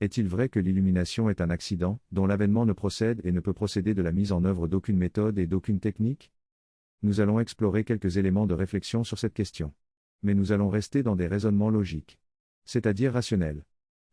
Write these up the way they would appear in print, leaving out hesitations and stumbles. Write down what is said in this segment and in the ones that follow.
Est-il vrai que l'illumination est un accident, dont l'avènement ne procède et ne peut procéder de la mise en œuvre d'aucune méthode et d'aucune technique? Nous allons explorer quelques éléments de réflexion sur cette question. Mais nous allons rester dans des raisonnements logiques. C'est-à-dire rationnels.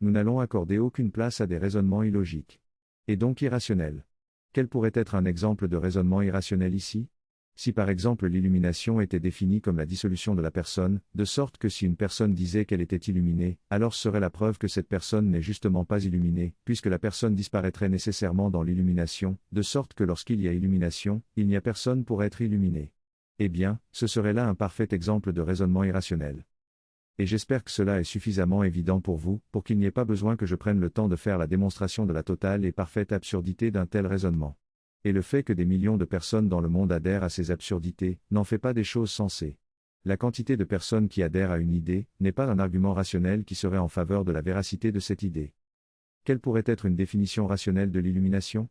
Nous n'allons accorder aucune place à des raisonnements illogiques. Et donc irrationnels. Quel pourrait être un exemple de raisonnement irrationnel ici? Si par exemple l'illumination était définie comme la dissolution de la personne, de sorte que si une personne disait qu'elle était illuminée, alors serait la preuve que cette personne n'est justement pas illuminée, puisque la personne disparaîtrait nécessairement dans l'illumination, de sorte que lorsqu'il y a illumination, il n'y a personne pour être illuminé. Eh bien, ce serait là un parfait exemple de raisonnement irrationnel. Et j'espère que cela est suffisamment évident pour vous, pour qu'il n'y ait pas besoin que je prenne le temps de faire la démonstration de la totale et parfaite absurdité d'un tel raisonnement. Et le fait que des millions de personnes dans le monde adhèrent à ces absurdités, n'en fait pas des choses sensées. La quantité de personnes qui adhèrent à une idée, n'est pas un argument rationnel qui serait en faveur de la véracité de cette idée. Quelle pourrait être une définition rationnelle de l'illumination?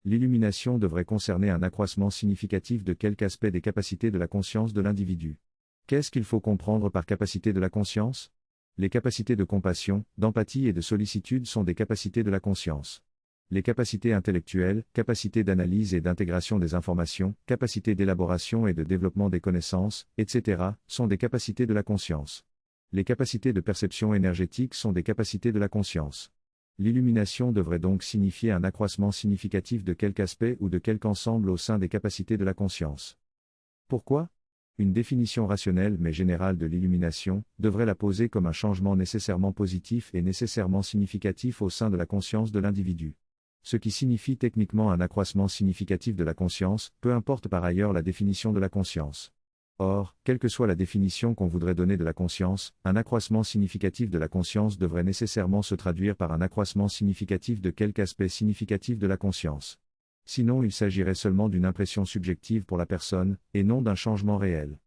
L'illumination devrait concerner un accroissement significatif de quelque aspect des capacités de la conscience de l'individu. Qu'est-ce qu'il faut comprendre par capacité de la conscience? Les capacités de compassion, d'empathie et de sollicitude sont des capacités de la conscience. Les capacités intellectuelles, capacités d'analyse et d'intégration des informations, capacités d'élaboration et de développement des connaissances, etc., sont des capacités de la conscience. Les capacités de perception énergétique sont des capacités de la conscience. L'illumination devrait donc signifier un accroissement significatif de quelque aspect ou de quelque ensemble au sein des capacités de la conscience. Pourquoi? Une définition rationnelle mais générale de l'illumination, devrait la poser comme un changement nécessairement positif et nécessairement significatif au sein de la conscience de l'individu. Ce qui signifie techniquement un accroissement significatif de la conscience, peu importe par ailleurs la définition de la conscience. Or, quelle que soit la définition qu'on voudrait donner de la conscience, un accroissement significatif de la conscience devrait nécessairement se traduire par un accroissement significatif de quelque aspect significatif de la conscience. Sinon il s'agirait seulement d'une impression subjective pour la personne, et non d'un changement réel.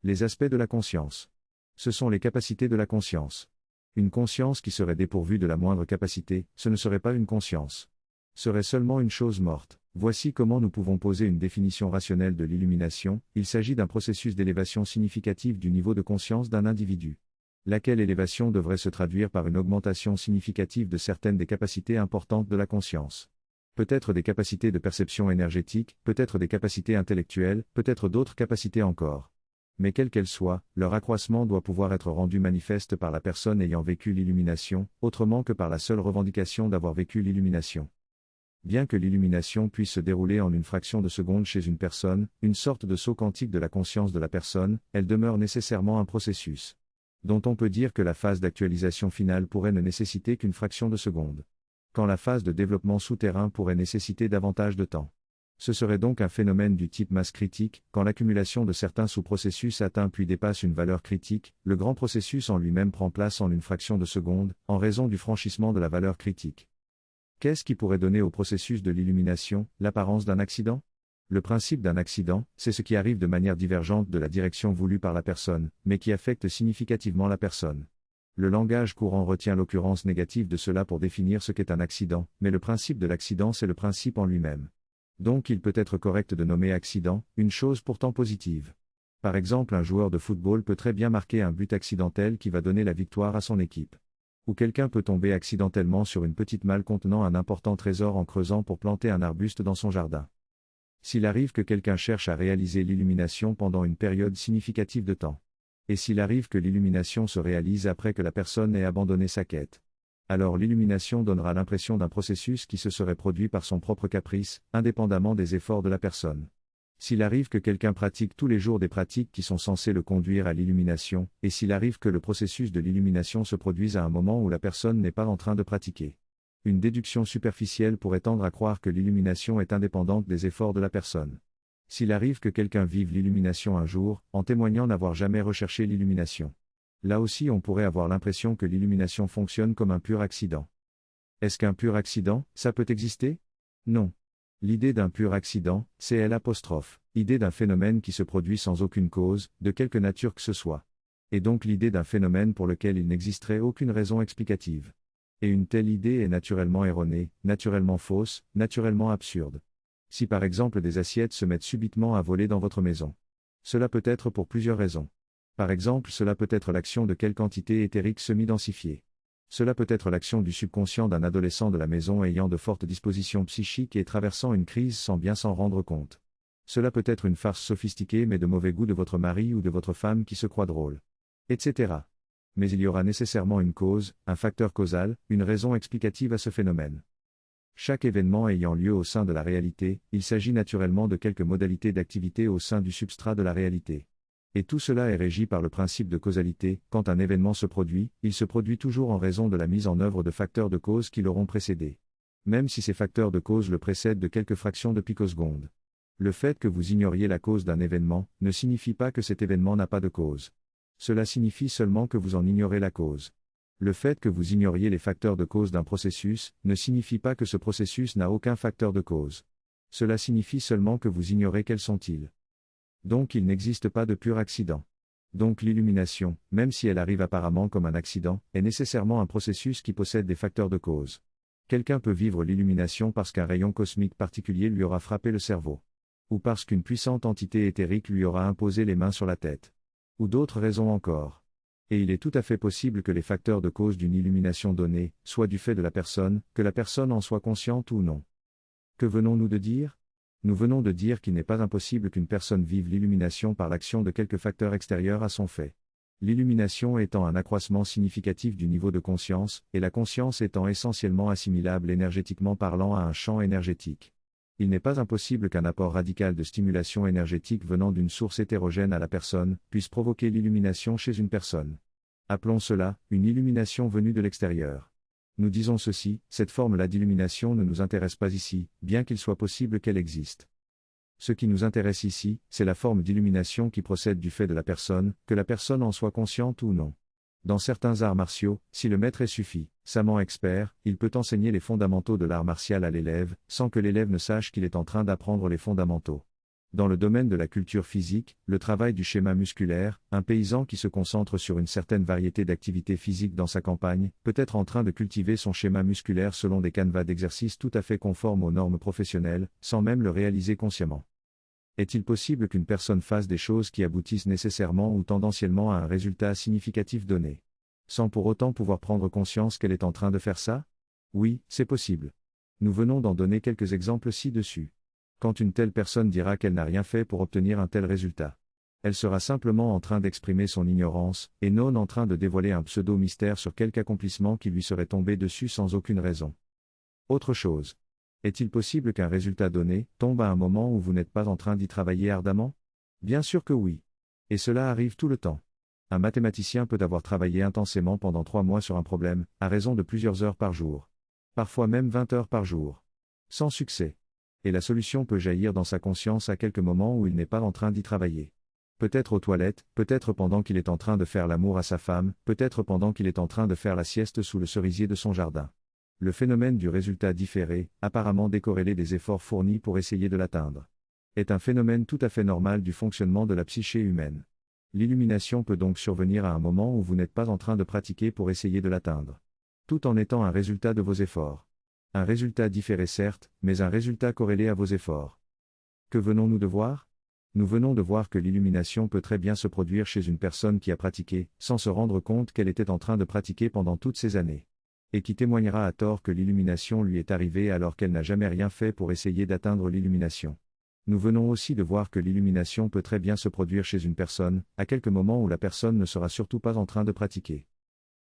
Les aspects de la conscience. Ce sont les capacités de la conscience. Une conscience qui serait dépourvue de la moindre capacité, ce ne serait pas une conscience. Serait seulement une chose morte. Voici comment nous pouvons poser une définition rationnelle de l'illumination. Il s'agit d'un processus d'élévation significative du niveau de conscience d'un individu. Laquelle élévation devrait se traduire par une augmentation significative de certaines des capacités importantes de la conscience. Peut-être des capacités de perception énergétique, peut-être des capacités intellectuelles, peut-être d'autres capacités encore. Mais quelles qu'elles soient, leur accroissement doit pouvoir être rendu manifeste par la personne ayant vécu l'illumination, autrement que par la seule revendication d'avoir vécu l'illumination. Bien que l'illumination puisse se dérouler en une fraction de seconde chez une personne, une sorte de saut quantique de la conscience de la personne, elle demeure nécessairement un processus. Dont on peut dire que la phase d'actualisation finale pourrait ne nécessiter qu'une fraction de seconde. Quand la phase de développement souterrain pourrait nécessiter davantage de temps. Ce serait donc un phénomène du type masse critique, quand l'accumulation de certains sous-processus atteint puis dépasse une valeur critique, le grand processus en lui-même prend place en une fraction de seconde, en raison du franchissement de la valeur critique. Qu'est-ce qui pourrait donner au processus de l'illumination l'apparence d'un accident? Le principe d'un accident, c'est ce qui arrive de manière divergente de la direction voulue par la personne, mais qui affecte significativement la personne. Le langage courant retient l'occurrence négative de cela pour définir ce qu'est un accident, mais le principe de l'accident c'est le principe en lui-même. Donc il peut être correct de nommer accident, une chose pourtant positive. Par exemple un joueur de football peut très bien marquer un but accidentel qui va donner la victoire à son équipe. Ou quelqu'un peut tomber accidentellement sur une petite malle contenant un important trésor en creusant pour planter un arbuste dans son jardin. S'il arrive que quelqu'un cherche à réaliser l'illumination pendant une période significative de temps. Et s'il arrive que l'illumination se réalise après que la personne ait abandonné sa quête. Alors l'illumination donnera l'impression d'un processus qui se serait produit par son propre caprice, indépendamment des efforts de la personne. S'il arrive que quelqu'un pratique tous les jours des pratiques qui sont censées le conduire à l'illumination, et s'il arrive que le processus de l'illumination se produise à un moment où la personne n'est pas en train de pratiquer. Une déduction superficielle pourrait tendre à croire que l'illumination est indépendante des efforts de la personne. S'il arrive que quelqu'un vive l'illumination un jour, en témoignant n'avoir jamais recherché l'illumination. Là aussi on pourrait avoir l'impression que l'illumination fonctionne comme un pur accident. Est-ce qu'un pur accident, ça peut exister? Non. L'idée d'un pur accident, c'est idée d'un phénomène qui se produit sans aucune cause, de quelque nature que ce soit. Et donc l'idée d'un phénomène pour lequel il n'existerait aucune raison explicative. Et une telle idée est naturellement erronée, naturellement fausse, naturellement absurde. Si par exemple des assiettes se mettent subitement à voler dans votre maison. Cela peut être pour plusieurs raisons. Par exemple cela peut être l'action de quelque entité éthérique semi-densifiée. Cela peut être l'action du subconscient d'un adolescent de la maison ayant de fortes dispositions psychiques et traversant une crise sans bien s'en rendre compte. Cela peut être une farce sophistiquée mais de mauvais goût de votre mari ou de votre femme qui se croit drôle. Etc. Mais il y aura nécessairement une cause, un facteur causal, une raison explicative à ce phénomène. Chaque événement ayant lieu au sein de la réalité, il s'agit naturellement de quelques modalités d'activité au sein du substrat de la réalité. Et tout cela est régi par le principe de causalité. Quand un événement se produit, il se produit toujours en raison de la mise en œuvre de facteurs de cause qui l'auront précédé. Même si ces facteurs de cause le précèdent de quelques fractions de picosecondes. Le fait que vous ignoriez la cause d'un événement, ne signifie pas que cet événement n'a pas de cause. Cela signifie seulement que vous en ignorez la cause. Le fait que vous ignoriez les facteurs de cause d'un processus, ne signifie pas que ce processus n'a aucun facteur de cause. Cela signifie seulement que vous ignorez quels sont-ils. Donc il n'existe pas de pur accident. Donc l'illumination, même si elle arrive apparemment comme un accident, est nécessairement un processus qui possède des facteurs de cause. Quelqu'un peut vivre l'illumination parce qu'un rayon cosmique particulier lui aura frappé le cerveau. Ou parce qu'une puissante entité éthérique lui aura imposé les mains sur la tête. Ou d'autres raisons encore. Et il est tout à fait possible que les facteurs de cause d'une illumination donnée, soient du fait de la personne, que la personne en soit consciente ou non. Que venons-nous de dire ? Nous venons de dire qu'il n'est pas impossible qu'une personne vive l'illumination par l'action de quelques facteurs extérieurs à son fait. L'illumination étant un accroissement significatif du niveau de conscience, et la conscience étant essentiellement assimilable énergétiquement parlant à un champ énergétique. Il n'est pas impossible qu'un apport radical de stimulation énergétique venant d'une source hétérogène à la personne, puisse provoquer l'illumination chez une personne. Appelons cela, une illumination venue de l'extérieur. Nous disons ceci, cette forme-là d'illumination ne nous intéresse pas ici, bien qu'il soit possible qu'elle existe. Ce qui nous intéresse ici, c'est la forme d'illumination qui procède du fait de la personne, que la personne en soit consciente ou non. Dans certains arts martiaux, si le maître est suffisamment expert, il peut enseigner les fondamentaux de l'art martial à l'élève, sans que l'élève ne sache qu'il est en train d'apprendre les fondamentaux. Dans le domaine de la culture physique, le travail du schéma musculaire, un paysan qui se concentre sur une certaine variété d'activités physiques dans sa campagne, peut être en train de cultiver son schéma musculaire selon des canevas d'exercice tout à fait conformes aux normes professionnelles, sans même le réaliser consciemment. Est-il possible qu'une personne fasse des choses qui aboutissent nécessairement ou tendanciellement à un résultat significatif donné, sans pour autant pouvoir prendre conscience qu'elle est en train de faire ça ? Oui, c'est possible. Nous venons d'en donner quelques exemples ci-dessus. Quand une telle personne dira qu'elle n'a rien fait pour obtenir un tel résultat, elle sera simplement en train d'exprimer son ignorance, et non en train de dévoiler un pseudo-mystère sur quelque accomplissement qui lui serait tombé dessus sans aucune raison. Autre chose. Est-il possible qu'un résultat donné tombe à un moment où vous n'êtes pas en train d'y travailler ardemment ? Bien sûr que oui. Et cela arrive tout le temps. Un mathématicien peut avoir travaillé intensément pendant 3 mois sur un problème, à raison de plusieurs heures par jour. Parfois même 20 heures par jour. Sans succès. Et la solution peut jaillir dans sa conscience à quelques moments où il n'est pas en train d'y travailler. Peut-être aux toilettes, peut-être pendant qu'il est en train de faire l'amour à sa femme, peut-être pendant qu'il est en train de faire la sieste sous le cerisier de son jardin. Le phénomène du résultat différé, apparemment décorrélé des efforts fournis pour essayer de l'atteindre, est un phénomène tout à fait normal du fonctionnement de la psyché humaine. L'illumination peut donc survenir à un moment où vous n'êtes pas en train de pratiquer pour essayer de l'atteindre. Tout en étant un résultat de vos efforts. Un résultat différé certes, mais un résultat corrélé à vos efforts. Que venons-nous de voir ? Nous venons de voir que l'illumination peut très bien se produire chez une personne qui a pratiqué, sans se rendre compte qu'elle était en train de pratiquer pendant toutes ces années. Et qui témoignera à tort que l'illumination lui est arrivée alors qu'elle n'a jamais rien fait pour essayer d'atteindre l'illumination. Nous venons aussi de voir que l'illumination peut très bien se produire chez une personne, à quelque moment où la personne ne sera surtout pas en train de pratiquer.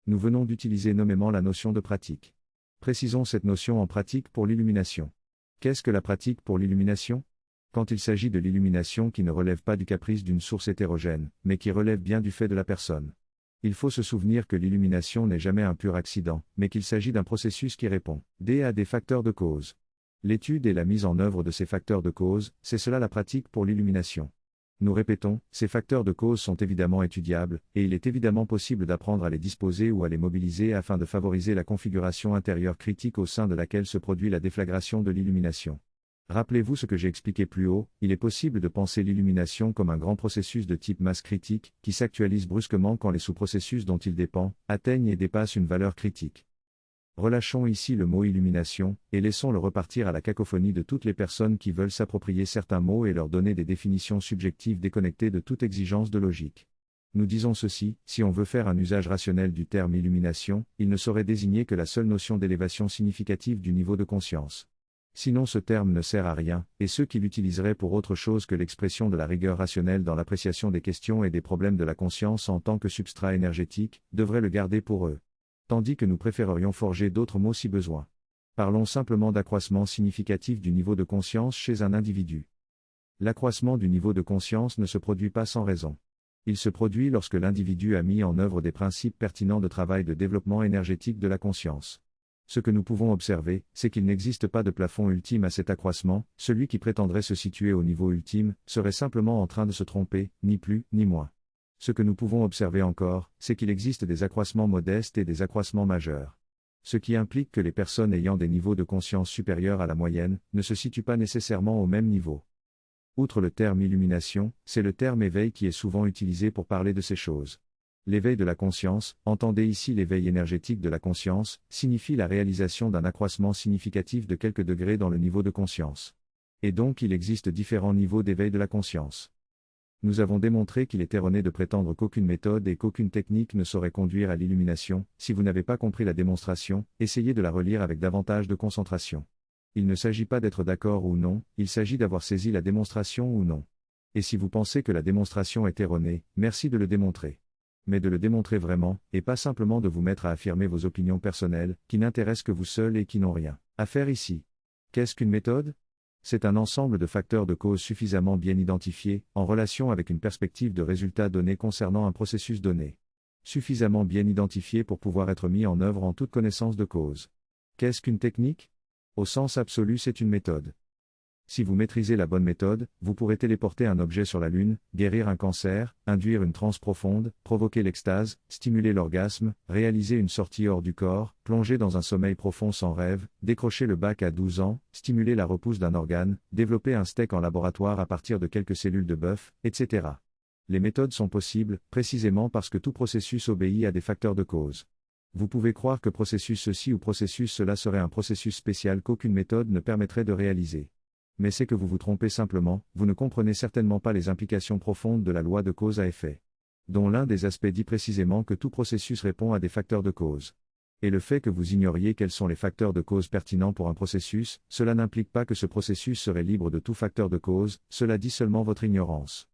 Nous venons d'utiliser nommément la notion de pratique. Précisons cette notion en pratique pour l'illumination. Qu'est-ce que la pratique pour l'illumination ? Quand il s'agit de l'illumination qui ne relève pas du caprice d'une source hétérogène, mais qui relève bien du fait de la personne. Il faut se souvenir que l'illumination n'est jamais un pur accident, mais qu'il s'agit d'un processus qui répond à des facteurs de cause. L'étude et la mise en œuvre de ces facteurs de cause, c'est cela la pratique pour l'illumination. Nous répétons, ces facteurs de cause sont évidemment étudiables, et il est évidemment possible d'apprendre à les disposer ou à les mobiliser afin de favoriser la configuration intérieure critique au sein de laquelle se produit la déflagration de l'illumination. Rappelez-vous ce que j'ai expliqué plus haut, il est possible de penser l'illumination comme un grand processus de type masse critique, qui s'actualise brusquement quand les sous-processus dont il dépend, atteignent et dépassent une valeur critique. Relâchons ici le mot illumination, et laissons-le repartir à la cacophonie de toutes les personnes qui veulent s'approprier certains mots et leur donner des définitions subjectives déconnectées de toute exigence de logique. Nous disons ceci, si on veut faire un usage rationnel du terme illumination, il ne saurait désigner que la seule notion d'élévation significative du niveau de conscience. Sinon ce terme ne sert à rien, et ceux qui l'utiliseraient pour autre chose que l'expression de la rigueur rationnelle dans l'appréciation des questions et des problèmes de la conscience en tant que substrat énergétique, devraient le garder pour eux. Tandis que nous préférerions forger d'autres mots si besoin. Parlons simplement d'accroissement significatif du niveau de conscience chez un individu. L'accroissement du niveau de conscience ne se produit pas sans raison. Il se produit lorsque l'individu a mis en œuvre des principes pertinents de travail de développement énergétique de la conscience. Ce que nous pouvons observer, c'est qu'il n'existe pas de plafond ultime à cet accroissement, celui qui prétendrait se situer au niveau ultime, serait simplement en train de se tromper, ni plus, ni moins. Ce que nous pouvons observer encore, c'est qu'il existe des accroissements modestes et des accroissements majeurs. Ce qui implique que les personnes ayant des niveaux de conscience supérieurs à la moyenne, ne se situent pas nécessairement au même niveau. Outre le terme illumination, c'est le terme éveil qui est souvent utilisé pour parler de ces choses. L'éveil de la conscience, entendez ici l'éveil énergétique de la conscience, signifie la réalisation d'un accroissement significatif de quelques degrés dans le niveau de conscience. Et donc il existe différents niveaux d'éveil de la conscience. Nous avons démontré qu'il est erroné de prétendre qu'aucune méthode et qu'aucune technique ne saurait conduire à l'illumination. Si vous n'avez pas compris la démonstration, essayez de la relire avec davantage de concentration. Il ne s'agit pas d'être d'accord ou non, il s'agit d'avoir saisi la démonstration ou non. Et si vous pensez que la démonstration est erronée, merci de le démontrer. Mais de le démontrer vraiment, et pas simplement de vous mettre à affirmer vos opinions personnelles, qui n'intéressent que vous seul et qui n'ont rien à faire ici. Qu'est-ce qu'une méthode ? C'est un ensemble de facteurs de cause suffisamment bien identifiés, en relation avec une perspective de résultat donné concernant un processus donné. Suffisamment bien identifié pour pouvoir être mis en œuvre en toute connaissance de cause. Qu'est-ce qu'une technique ? Au sens absolu, c'est une méthode. Si vous maîtrisez la bonne méthode, vous pourrez téléporter un objet sur la Lune, guérir un cancer, induire une transe profonde, provoquer l'extase, stimuler l'orgasme, réaliser une sortie hors du corps, plonger dans un sommeil profond sans rêve, décrocher le bac à 12 ans, stimuler la repousse d'un organe, développer un steak en laboratoire à partir de quelques cellules de bœuf, etc. Les méthodes sont possibles, précisément parce que tout processus obéit à des facteurs de cause. Vous pouvez croire que processus ceci ou processus cela serait un processus spécial qu'aucune méthode ne permettrait de réaliser. Mais c'est que vous vous trompez simplement, vous ne comprenez certainement pas les implications profondes de la loi de cause à effet. Dont l'un des aspects dit précisément que tout processus répond à des facteurs de cause. Et le fait que vous ignoriez quels sont les facteurs de cause pertinents pour un processus, cela n'implique pas que ce processus serait libre de tout facteur de cause, cela dit seulement votre ignorance.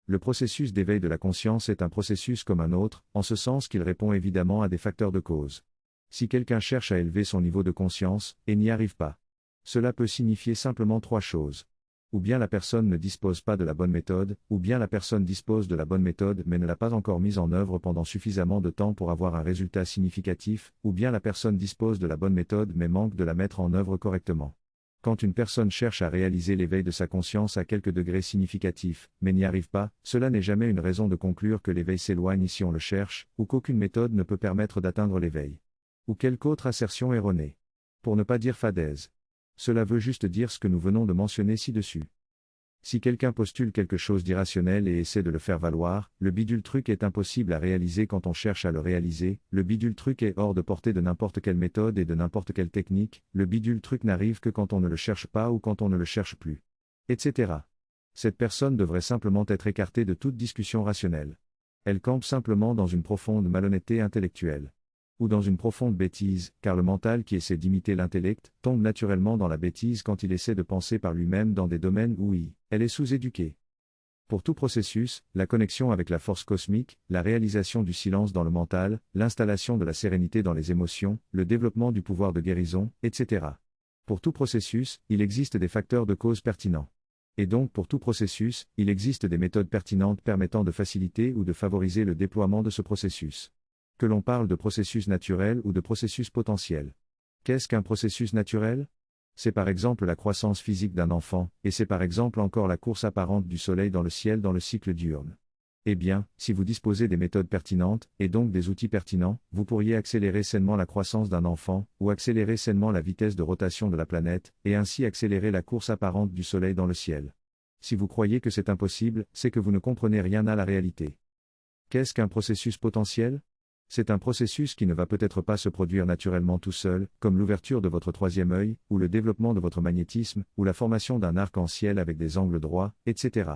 Le processus d'éveil de la conscience est un processus comme un autre, en ce sens qu'il répond évidemment à des facteurs de cause. Si quelqu'un cherche à élever son niveau de conscience, et n'y arrive pas, cela peut signifier simplement trois choses. Ou bien la personne ne dispose pas de la bonne méthode, ou bien la personne dispose de la bonne méthode mais ne l'a pas encore mise en œuvre pendant suffisamment de temps pour avoir un résultat significatif, ou bien la personne dispose de la bonne méthode mais manque de la mettre en œuvre correctement. Quand une personne cherche à réaliser l'éveil de sa conscience à quelques degrés significatifs, mais n'y arrive pas, cela n'est jamais une raison de conclure que l'éveil s'éloigne si on le cherche, ou qu'aucune méthode ne peut permettre d'atteindre l'éveil. Ou quelque autre assertion erronée. Pour ne pas dire fadaise. Cela veut juste dire ce que nous venons de mentionner ci-dessus. Si quelqu'un postule quelque chose d'irrationnel et essaie de le faire valoir, le bidule truc est impossible à réaliser quand on cherche à le réaliser, le bidule truc est hors de portée de n'importe quelle méthode et de n'importe quelle technique, le bidule truc n'arrive que quand on ne le cherche pas ou quand on ne le cherche plus. Etc. Cette personne devrait simplement être écartée de toute discussion rationnelle. Elle campe simplement dans une profonde malhonnêteté intellectuelle. Ou dans une profonde bêtise, car le mental qui essaie d'imiter l'intellect, tombe naturellement dans la bêtise quand il essaie de penser par lui-même dans des domaines où elle est sous-éduquée. Pour tout processus, la connexion avec la force cosmique, la réalisation du silence dans le mental, l'installation de la sérénité dans les émotions, le développement du pouvoir de guérison, etc. Pour tout processus, il existe des facteurs de cause pertinents. Et donc pour tout processus, il existe des méthodes pertinentes permettant de faciliter ou de favoriser le déploiement de ce processus. Que l'on parle de processus naturel ou de processus potentiel. Qu'est-ce qu'un processus naturel ? C'est par exemple la croissance physique d'un enfant, et c'est par exemple encore la course apparente du soleil dans le ciel dans le cycle diurne. Eh bien, si vous disposez des méthodes pertinentes, et donc des outils pertinents, vous pourriez accélérer sainement la croissance d'un enfant, ou accélérer sainement la vitesse de rotation de la planète, et ainsi accélérer la course apparente du soleil dans le ciel. Si vous croyez que c'est impossible, c'est que vous ne comprenez rien à la réalité. Qu'est-ce qu'un processus potentiel ? C'est un processus qui ne va peut-être pas se produire naturellement tout seul, comme l'ouverture de votre troisième œil, ou le développement de votre magnétisme, ou la formation d'un arc-en-ciel avec des angles droits, etc.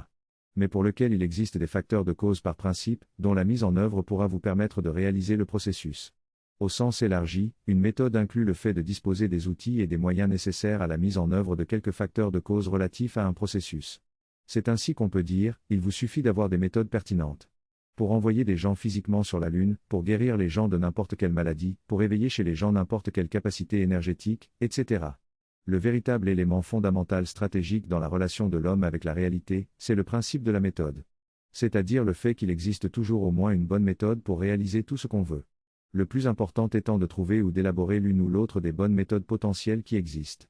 mais pour lequel il existe des facteurs de cause par principe, dont la mise en œuvre pourra vous permettre de réaliser le processus. Au sens élargi, une méthode inclut le fait de disposer des outils et des moyens nécessaires à la mise en œuvre de quelques facteurs de cause relatifs à un processus. C'est ainsi qu'on peut dire, il vous suffit d'avoir des méthodes pertinentes. Pour envoyer des gens physiquement sur la Lune, pour guérir les gens de n'importe quelle maladie, pour éveiller chez les gens n'importe quelle capacité énergétique, etc. Le véritable élément fondamental stratégique dans la relation de l'homme avec la réalité, c'est le principe de la méthode. C'est-à-dire le fait qu'il existe toujours au moins une bonne méthode pour réaliser tout ce qu'on veut. Le plus important étant de trouver ou d'élaborer l'une ou l'autre des bonnes méthodes potentielles qui existent.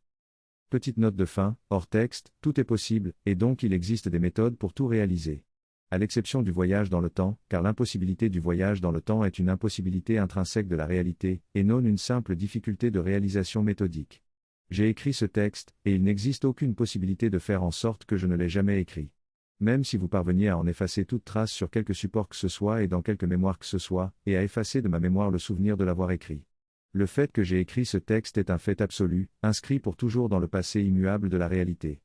Petite note de fin, hors texte, tout est possible, et donc il existe des méthodes pour tout réaliser. À l'exception du voyage dans le temps, car l'impossibilité du voyage dans le temps est une impossibilité intrinsèque de la réalité, et non une simple difficulté de réalisation méthodique. J'ai écrit ce texte, et il n'existe aucune possibilité de faire en sorte que je ne l'ai jamais écrit. Même si vous parveniez à en effacer toute trace sur quelque support que ce soit et dans quelque mémoire que ce soit, et à effacer de ma mémoire le souvenir de l'avoir écrit. Le fait que j'ai écrit ce texte est un fait absolu, inscrit pour toujours dans le passé immuable de la réalité.